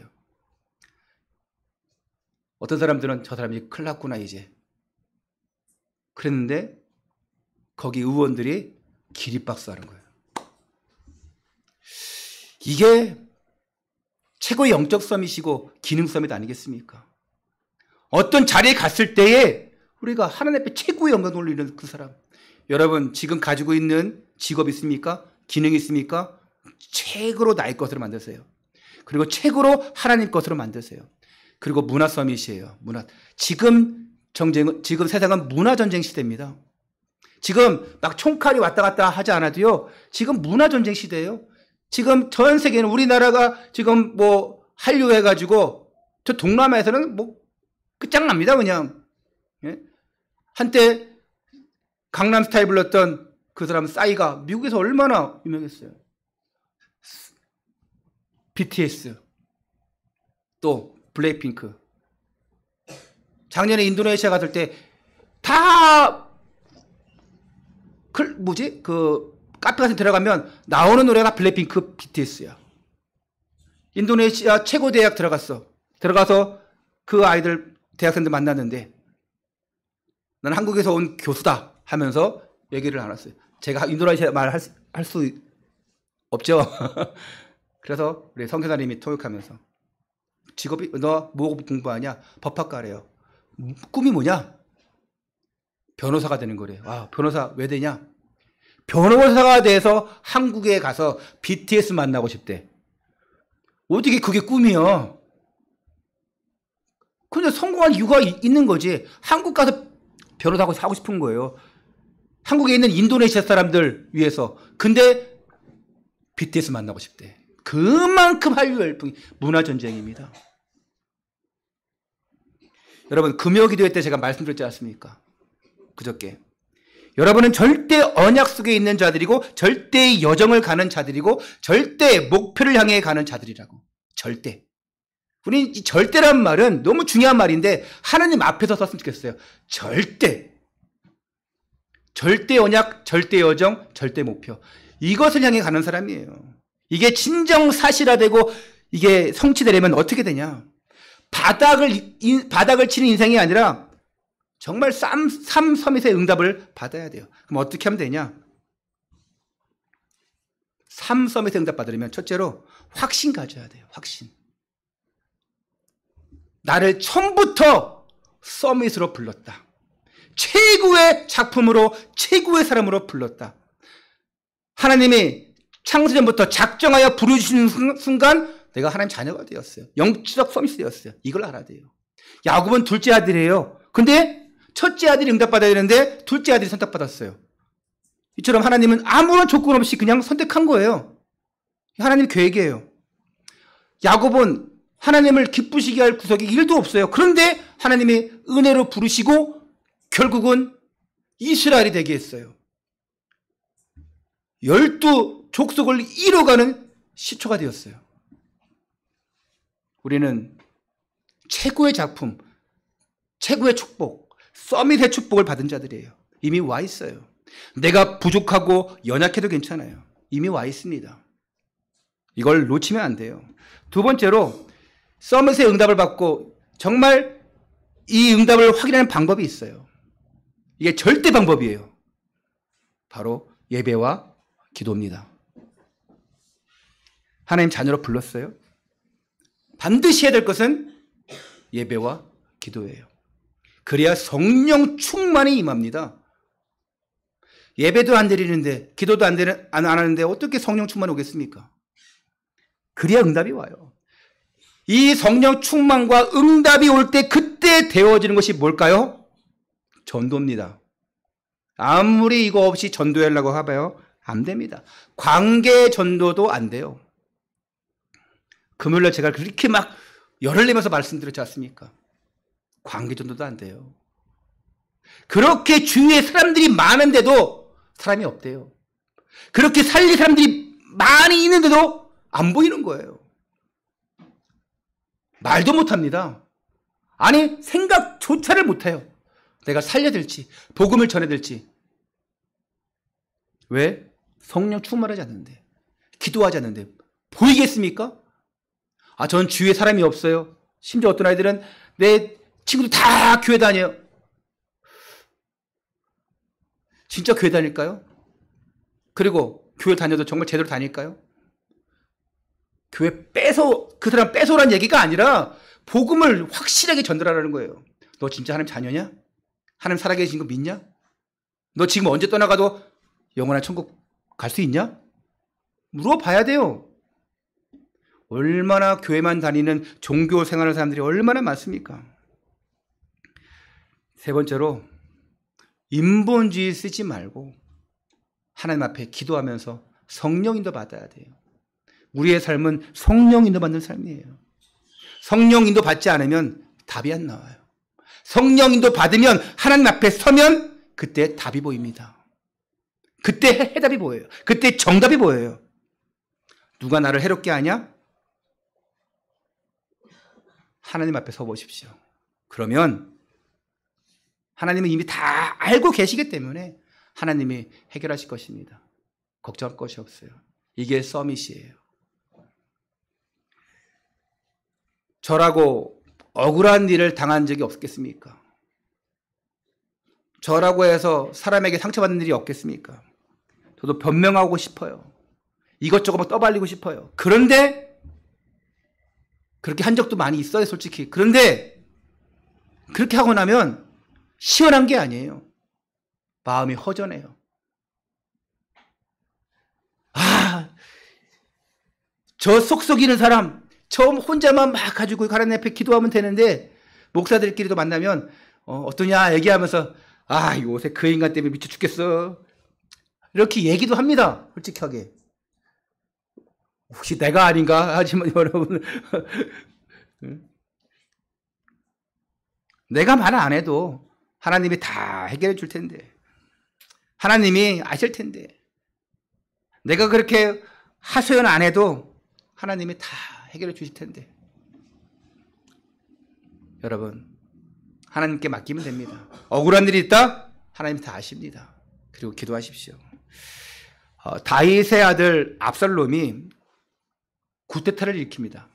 어떤 사람들은 저 사람이 큰일 났구나 이제 그랬는데 거기 의원들이 기립박수하는 거예요. 이게 최고의 영적 서밋이고 기능 서밋 아니겠습니까? 어떤 자리에 갔을 때에 우리가 하나님 앞에 최고의 영광을 돌리는 그 사람. 여러분 지금 가지고 있는 직업 있습니까? 기능이 있습니까? 최고로 나의 것으로 만드세요. 그리고 최고로 하나님 것으로 만드세요. 그리고 문화 서밋이에요. 문화. 지금 세상은 문화 전쟁 시대입니다. 지금 막 총칼이 왔다 갔다 하지 않아도요. 지금 문화 전쟁 시대예요. 지금 전 세계는 우리나라가 지금 뭐 한류 해가지고 저 동남아에서는 뭐 끝장납니다 그냥. 예? 한때 강남스타일 불렀던 그 사람 싸이가 미국에서 얼마나 유명했어요. BTS 또 블랙핑크. 작년에 인도네시아 갔을 때 다 그 카페 같은 데 들어가면 나오는 노래가 블랙핑크 BTS야. 인도네시아 최고 대학 들어가서 그 아이들 대학생들 만났는데 난 한국에서 온 교수다 하면서 얘기를 나눴어요. 제가 인도네시아 말 할 수 없죠. 그래서 우리 선교사님이 통역하면서 직업이 너 뭐 공부하냐? 법학과래요. 꿈이 뭐냐? 변호사가 되는 거래요. 아, 변호사 왜 되냐? 변호사가 돼서 한국에 가서 BTS 만나고 싶대. 어떻게 그게 꿈이야? 근데 성공한 이유가 있는 거지. 한국 가서 변호사하고 하고 싶은 거예요. 한국에 있는 인도네시아 사람들 위해서. 근데 BTS 만나고 싶대. 그만큼 한류 열풍이 문화전쟁입니다. 여러분, 금요기도회 때 제가 말씀드렸지 않습니까? 그저께. 여러분은 절대 언약 속에 있는 자들이고 절대의 여정을 가는 자들이고 절대 목표를 향해 가는 자들이라고. 절대. 우리 이 절대란 말은 너무 중요한 말인데 하나님 앞에서 썼으면 좋겠어요. 절대. 절대 언약, 절대 여정, 절대 목표. 이것을 향해 가는 사람이에요. 이게 진정 사실화되고 이게 성취되려면 어떻게 되냐? 바닥을 치는 인생이 아니라 정말 삼서밋의 응답을 받아야 돼요. 그럼 어떻게 하면 되냐? 삼서밋의 응답 받으려면 첫째로 확신 가져야 돼요. 확신. 나를 처음부터 서밋으로 불렀다. 최고의 작품으로 최고의 사람으로 불렀다. 하나님이 창세전부터 작정하여 부르시는 순간 내가 하나님 자녀가 되었어요. 영적 서밋이 되었어요. 이걸 알아야 돼요. 야곱은 둘째 아들이에요. 근데 첫째 아들이 응답받아야 되는데 둘째 아들이 선택받았어요. 이처럼 하나님은 아무런 조건 없이 그냥 선택한 거예요. 하나님 계획이에요. 야곱은 하나님을 기쁘시게 할 구석이 1도 없어요. 그런데 하나님이 은혜로 부르시고 결국은 이스라엘이 되게 했어요. 12족속을 이뤄가는 시초가 되었어요. 우리는 최고의 작품, 최고의 축복, 서밋의 축복을 받은 자들이에요. 이미 와 있어요. 내가 부족하고 연약해도 괜찮아요. 이미 와 있습니다. 이걸 놓치면 안 돼요. 두 번째로 서밋의 응답을 받고 정말 이 응답을 확인하는 방법이 있어요. 이게 절대 방법이에요. 바로 예배와 기도입니다. 하나님 자녀로 불렀어요. 반드시 해야 될 것은 예배와 기도예요. 그래야 성령 충만이 임합니다. 예배도 안 드리는데 기도도 안 하는데 어떻게 성령 충만이 오겠습니까? 그래야 응답이 와요. 이 성령 충만과 응답이 올 때 그때 되어지는 것이 뭘까요? 전도입니다. 아무리 이거 없이 전도하려고 해봐요. 안 됩니다. 관계 전도도 안 돼요. 금요일날 제가 그렇게 막 열을 내면서 말씀드렸지 않습니까? 관계 전도도 안 돼요. 그렇게 주위에 사람들이 많은데도 사람이 없대요. 그렇게 살릴 사람들이 많이 있는데도 안 보이는 거예요. 말도 못합니다. 아니 생각조차를 못해요. 내가 살려야 될지 복음을 전해야 될지. 왜? 성령 충만하지 않는데 기도하지 않는데 보이겠습니까? 아, 전 주위에 사람이 없어요. 심지어 어떤 아이들은 내 친구들 다 교회 다녀요. 진짜 교회 다닐까요? 그리고 교회 다녀도 정말 제대로 다닐까요? 교회 그 사람 뺏어오라는 얘기가 아니라 복음을 확실하게 전달하라는 거예요. 너 진짜 하나님 자녀냐? 하나님 살아계신 거 믿냐? 너 지금 언제 떠나가도 영원한 천국 갈 수 있냐? 물어봐야 돼요. 얼마나 교회만 다니는 종교 생활하는 사람들이 얼마나 많습니까? 세 번째로 인본주의 쓰지 말고 하나님 앞에 기도하면서 성령 인도 받아야 돼요. 우리의 삶은 성령 인도 받는 삶이에요. 성령 인도 받지 않으면 답이 안 나와요. 성령 인도 받으면 하나님 앞에 서면 그때 답이 보입니다. 그때 해답이 보여요. 그때 정답이 보여요. 누가 나를 해롭게 하냐? 하나님 앞에 서 보십시오. 그러면 하나님은 이미 다 알고 계시기 때문에 하나님이 해결하실 것입니다. 걱정할 것이 없어요. 이게 서밋이에요. 저라고 억울한 일을 당한 적이 없겠습니까? 저라고 해서 사람에게 상처받는 일이 없겠습니까? 저도 변명하고 싶어요. 이것저것 막 떠발리고 싶어요. 그런데 그렇게 한 적도 많이 있어요, 솔직히. 그런데 그렇게 하고 나면 시원한 게 아니에요. 마음이 허전해요. 저 속썩이는 사람, 저 혼자만 막 가지고 하나님 앞에 기도하면 되는데 목사들끼리도 만나면 어떠냐 얘기하면서 요새 그 인간 때문에 미쳐 죽겠어. 이렇게 얘기도 합니다. 솔직하게. 혹시 내가 아닌가? 하지만 여러분 내가 말 안 해도 하나님이 다 해결해 줄 텐데, 하나님이 아실 텐데, 내가 그렇게 하소연 안 해도 하나님이 다 해결해 주실 텐데, 여러분 하나님께 맡기면 됩니다. 억울한 일이 있다? 하나님이 다 아십니다. 그리고 기도하십시오. 다윗의 아들 압살롬이 쿠데타를 일으킵니다.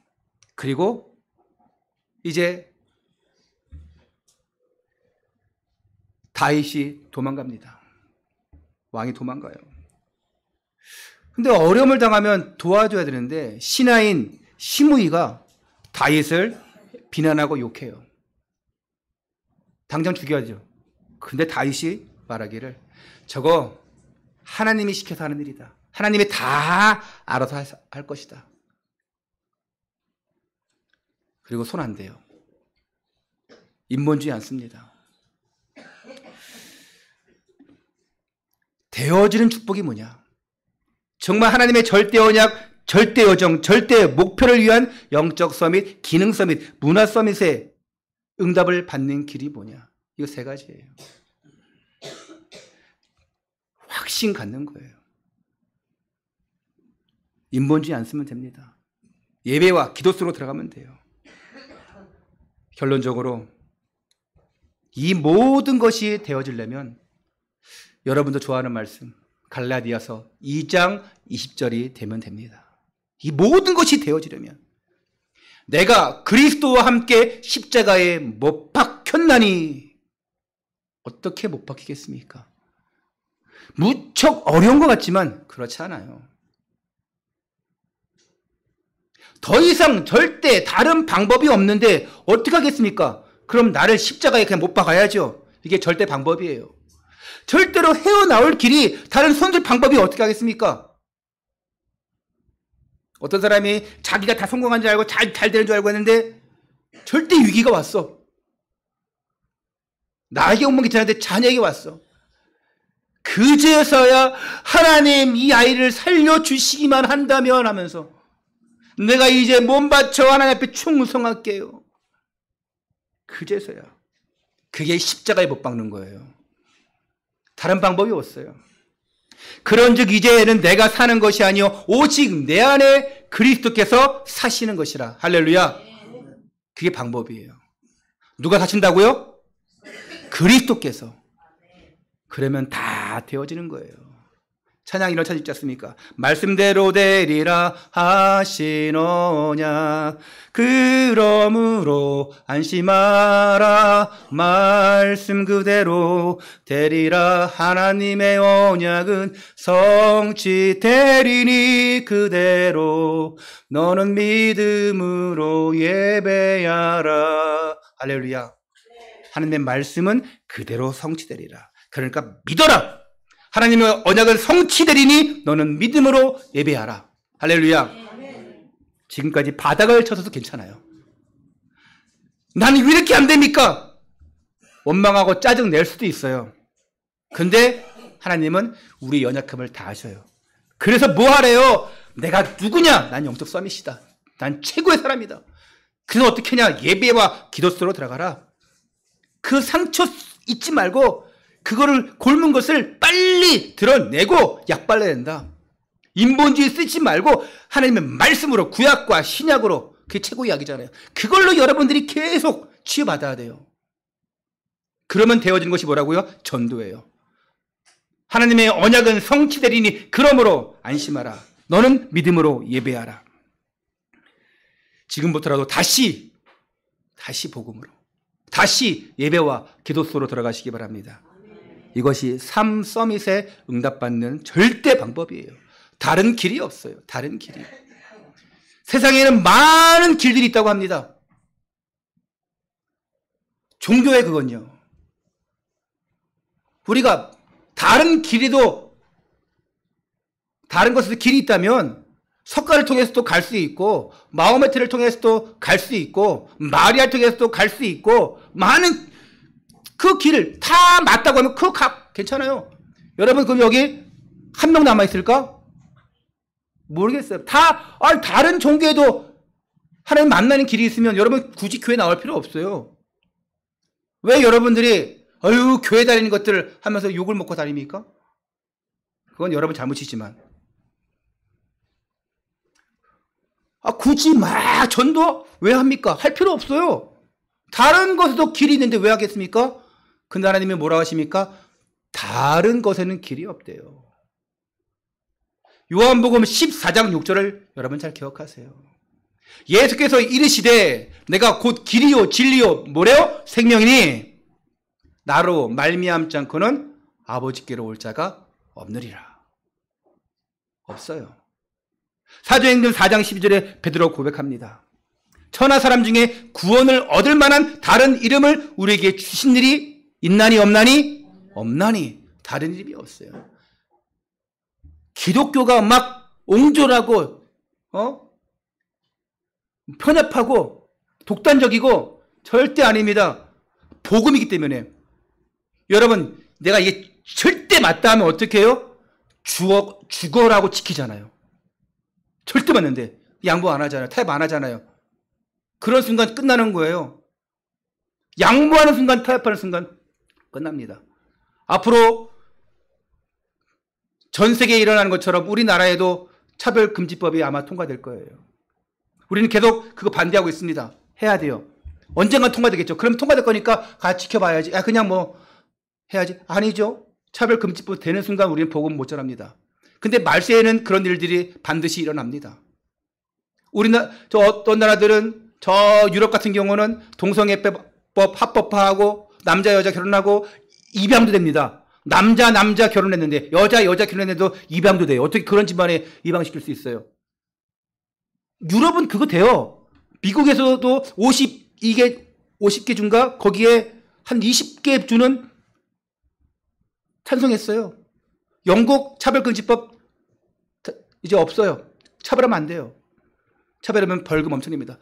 그리고 이제 다윗이 도망갑니다. 왕이 도망가요. 근데 어려움을 당하면 도와줘야 되는데 신하인 시므이가 다윗을 비난하고 욕해요. 당장 죽여야죠. 근데 다윗이 말하기를 저거 하나님이 시켜서 하는 일이다. 하나님이 다 알아서 할 것이다. 그리고 손 안 대요. 인본주의 않습니다. 되어지는 축복이 뭐냐? 정말 하나님의 절대 언약, 절대 여정, 절대 목표를 위한 영적 서밋, 기능 서밋, 문화 서밋의 응답을 받는 길이 뭐냐? 이거 세 가지예요. 확신 갖는 거예요. 인본주의 안 쓰면 됩니다. 예배와 기도 속으로 들어가면 돼요. 결론적으로 이 모든 것이 되어지려면 여러분도 좋아하는 말씀 갈라디아서 2장 20절이 되면 됩니다. 이 모든 것이 되어지려면 내가 그리스도와 함께 십자가에 못 박혔나니 어떻게 못 박히겠습니까? 무척 어려운 것 같지만 그렇지 않아요. 더 이상 절대 다른 방법이 없는데 어떻게 하겠습니까? 그럼 나를 십자가에 그냥 못 박아야죠. 이게 절대 방법이에요. 절대로 헤어나올 길이 다른 손질 방법이 어떻게 하겠습니까? 어떤 사람이 자기가 다 성공한 줄 알고 잘 되는 줄 알고 했는데 절대 위기가 왔어. 나에게 오면 괜찮은데 자녀에게 왔어. 그제서야 하나님 이 아이를 살려주시기만 한다면 하면서 내가 이제 몸 바쳐 하나님 앞에 충성할게요. 그제서야. 그게 십자가에 못 박는 거예요. 다른 방법이 없어요. 그런즉 이제는 내가 사는 것이 아니요 오직 내 안에 그리스도께서 사시는 것이라. 할렐루야. 그게 방법이에요. 누가 사신다고요? 그리스도께서. 그러면 다 되어지는 거예요. 찬양 이런 찬양 있지 않습니까? 말씀대로 되리라 하시노냐 그러므로 안심하라 말씀 그대로 되리라 하나님의 언약은 성취되리니 그대로 너는 믿음으로 예배하라. 할렐루야. 하나님의 말씀은 그대로 성취되리라. 그러니까 믿어라. 하나님의 언약은 성취되리니 너는 믿음으로 예배하라. 할렐루야. 지금까지 바닥을 쳐서도 괜찮아요. 나는 왜 이렇게 안 됩니까? 원망하고 짜증 낼 수도 있어요. 근데 하나님은 우리 연약함을 다 아셔요. 그래서 뭐 하래요? 내가 누구냐? 난 영적 서밋이다. 난 최고의 사람이다. 그래서 어떻게 하냐? 예배와 기도 속으로 들어가라. 그 상처 잊지 말고 그거를 골문 것을 빨리 드러내고 약 발라야 된다. 인본주의 쓰지 말고 하나님의 말씀으로 구약과 신약으로 그게 최고의 약이잖아요. 그걸로 여러분들이 계속 치유받아야 돼요. 그러면 되어진 것이 뭐라고요? 전도예요. 하나님의 언약은 성취되리니 그러므로 안심하라. 너는 믿음으로 예배하라. 지금부터라도 다시 복음으로 다시 예배와 기도 속으로 들어가시기 바랍니다. 이것이 삶 서밋에 응답받는 절대 방법이에요. 다른 길이 없어요. 다른 길이. 세상에는 많은 길들이 있다고 합니다. 종교의 그건요. 우리가 다른 길이도 다른 것에도 길이 있다면 석가를 통해서도 갈 수 있고 마호메트를 통해서도 갈 수 있고 마리아를 통해서도 갈 수 있고 많은 그 길을 다 맞다고 하면 그 각 괜찮아요. 여러분 그럼 여기 한 명 남아 있을까? 모르겠어요. 다른 종교에도 하나님 만나는 길이 있으면 여러분 굳이 교회 나올 필요 없어요. 왜 여러분들이 교회 다니는 것들 하면서 욕을 먹고 다닙니까? 그건 여러분 잘못이지만 굳이 막 전도 왜 합니까? 할 필요 없어요. 다른 것에도 길이 있는데 왜 하겠습니까? 근데 하나님이 뭐라고 하십니까? 다른 것에는 길이 없대요. 요한복음 14장 6절을 여러분 잘 기억하세요. 예수께서 이르시되 내가 곧 길이요 진리요 뭐래요? 생명이니 나로 말미암지 않고는 아버지께로 올 자가 없느리라. 없어요. 사도행전 4장 12절에 베드로 고백합니다. 천하 사람 중에 구원을 얻을 만한 다른 이름을 우리에게 주신 일이 있나니 없나니? 없나니. 다른 이름이 없어요. 기독교가 막 옹졸하고 편협하고 독단적이고 절대 아닙니다. 복음이기 때문에. 여러분 내가 이게 절대 맞다 하면 어떻게 해요? 죽어라고 지키잖아요. 절대 맞는데 양보 안 하잖아요. 타협 안 하잖아요. 그런 순간 끝나는 거예요. 양보하는 순간 타협하는 순간 끝납니다. 앞으로 전 세계에 일어나는 것처럼 우리나라에도 차별금지법이 아마 통과될 거예요. 우리는 계속 그거 반대하고 있습니다. 해야 돼요. 언젠간 통과되겠죠. 그럼 통과될 거니까 같이 지켜봐야지. 그냥 뭐 해야지. 아니죠. 차별금지법 되는 순간 우리는 복음 못 전합니다. 근데 말세에는 그런 일들이 반드시 일어납니다. 어떤 나라들은 저 유럽 같은 경우는 동성애법 합법화하고 남자 여자 결혼하고 입양도 됩니다. 남자 결혼했는데 여자 결혼했는데도 입양도 돼요. 어떻게 그런 집안에 입양시킬 수 있어요? 유럽은 그거 돼요. 미국에서도 50개 주인가 거기에 한 20개 주는 찬성했어요. 영국 차별금지법 이제 없어요. 차별하면 안 돼요. 차별하면 벌금 엄청 냅니다.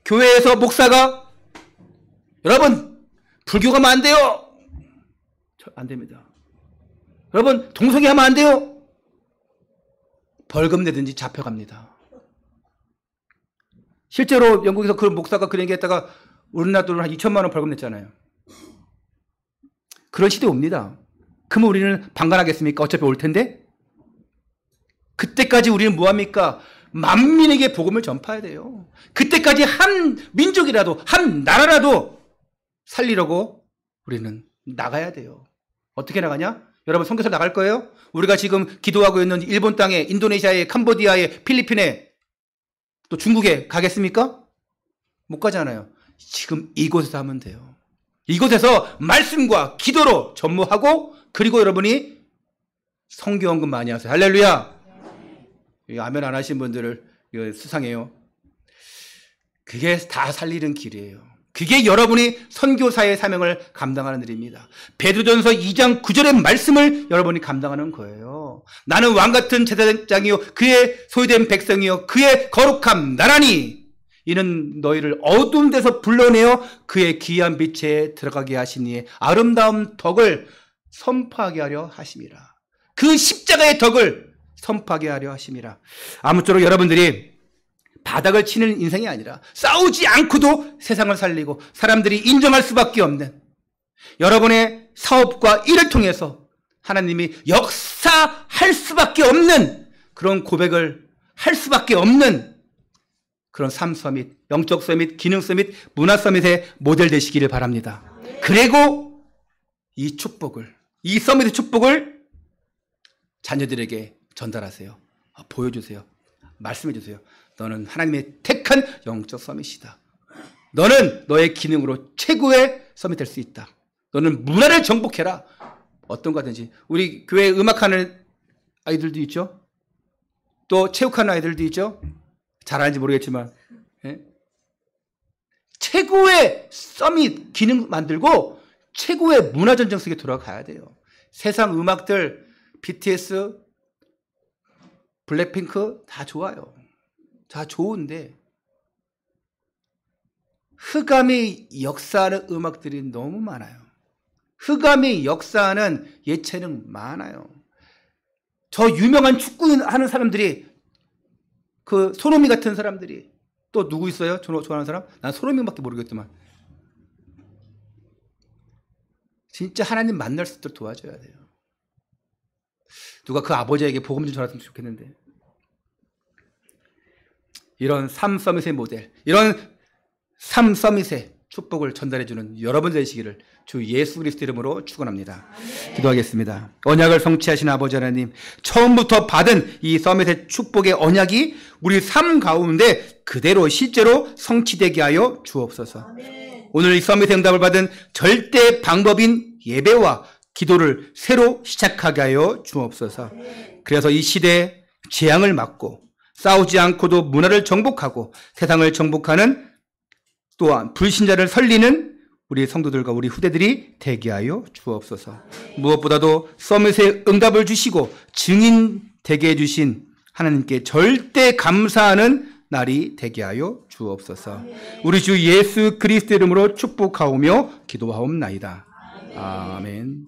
교회에서 목사가 여러분 불교 가면 안 돼요. 안 됩니다. 여러분 동성애 하면 안 돼요. 벌금 내든지 잡혀갑니다. 실제로 영국에서 그 목사가 그런 얘기했다가 우리나라 돈으로 한 2천만 원 벌금 냈잖아요. 그런 시대 옵니다. 그러면 우리는 방관하겠습니까? 어차피 올 텐데. 그때까지 우리는 뭐합니까? 만민에게 복음을 전파해야 돼요. 그때까지 한 민족이라도 한 나라라도 살리려고 우리는 나가야 돼요. 어떻게 나가냐? 여러분 선교사 나갈 거예요? 우리가 지금 기도하고 있는 일본 땅에, 인도네시아에, 캄보디아에, 필리핀에, 또 중국에 가겠습니까? 못 가잖아요. 지금 이곳에서 하면 돼요. 이곳에서 말씀과 기도로 전무하고 그리고 여러분이 선교헌금 많이 하세요. 할렐루야. 아멘 안 하신 분들을 수상해요. 그게 다 살리는 길이에요. 그게 여러분이 선교사의 사명을 감당하는 일입니다. 베드로전서 2장 9절의 말씀을 여러분이 감당하는 거예요. 나는 왕같은 제사장이요 그의 소유된 백성이요 그의 거룩함 나라니 이는 너희를 어두운 데서 불러내어 그의 귀한 빛에 들어가게 하시니 아름다운 덕을 선포하게 하려 하심이라. 그 십자가의 덕을 선포하게 하려 하심이라. 아무쪼록 여러분들이 바닥을 치는 인생이 아니라 싸우지 않고도 세상을 살리고 사람들이 인정할 수밖에 없는 여러분의 사업과 일을 통해서 하나님이 역사할 수밖에 없는 그런 고백을 할 수밖에 없는 그런 삶 서밋, 영적 서밋, 기능 서밋, 문화 서밋의 모델 되시기를 바랍니다. 그리고 이 축복을, 이 서밋의 축복을 자녀들에게 전달하세요. 보여주세요. 말씀해주세요. 너는 하나님의 택한 영적 서밋이다. 너는 너의 기능으로 최고의 서밋 될 수 있다. 너는 문화를 정복해라. 어떤 거든지. 우리 교회 음악하는 아이들도 있죠. 또 체육하는 아이들도 있죠. 잘하는지 모르겠지만 최고의 서밋 기능 만들고 최고의 문화전쟁 속에 들어가야 돼요. 세상 음악들 BTS, 블랙핑크 다 좋아요. 다 좋은데 흑암이 역사하는 음악들이 너무 많아요. 흑암이 역사하는 예체능 많아요. 저 유명한 축구하는 사람들이, 그 손흥민 같은 사람들이, 또 누구 있어요? 좋아하는 사람? 난 손흥민밖에 모르겠지만. 진짜 하나님 만날 수 있도록 도와줘야 돼요. 누가 그 아버지에게 복음 좀 전했으면 좋겠는데. 이런 3서밋의 모델, 이런 3서밋의 축복을 전달해주는 여러분 되시기를 주 예수 그리스도 이름으로 축원합니다. 기도하겠습니다. 언약을 성취하신 아버지 하나님, 처음부터 받은 이 서밋의 축복의 언약이 우리 삶 가운데 그대로 실제로 성취되게 하여 주옵소서. 오늘 이 서밋의 응답을 받은 절대 방법인 예배와 기도를 새로 시작하게 하여 주옵소서. 그래서 이 시대에 재앙을 막고 싸우지 않고도 문화를 정복하고 세상을 정복하는, 또한 불신자를 살리는 우리 성도들과 우리 후대들이 되게 하여 주옵소서. 무엇보다도 서밋의 응답을 주시고 증인 되게 해주신 하나님께 절대 감사하는 날이 되게 하여 주옵소서. 우리 주 예수 그리스도 이름으로 축복하오며 기도하옵나이다. 아멘.